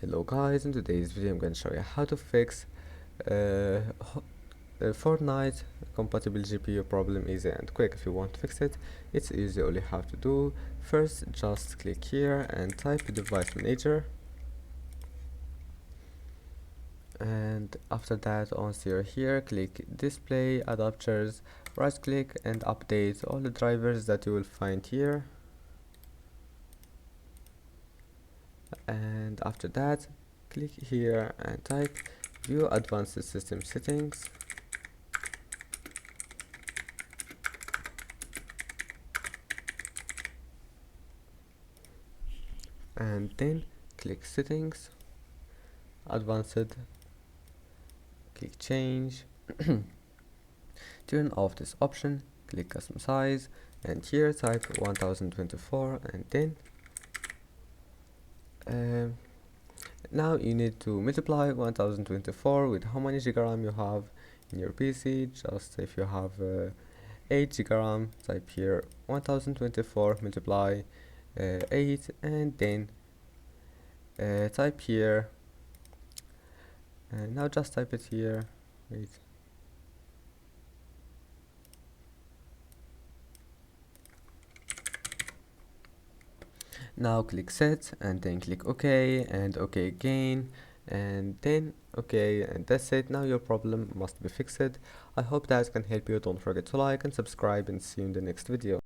Hello guys, in today's video I'm going to show you how to fix uh, Fortnite compatible GPU problem easy and quick. If you want to fix it, it's easy. All you have to do, first just click here and type device manager, and after that once you're here, click display adapters, right click and update all the drivers that you will find here, and after that click here and type view advanced system settings, and then click settings, advanced, click change, turn off this option, click custom size, and here type 1024, and then now you need to multiply 1024 with how many gigaram you have in your PC. Just if you have 8 gigaram, type here 1024 multiply 8, and then type here, and now just type it here. Wait. Now click set and then click OK and OK again and then OK, and that's it. Now your problem must be fixed. I hope that can help you. Don't forget to like and subscribe, and see you in the next video.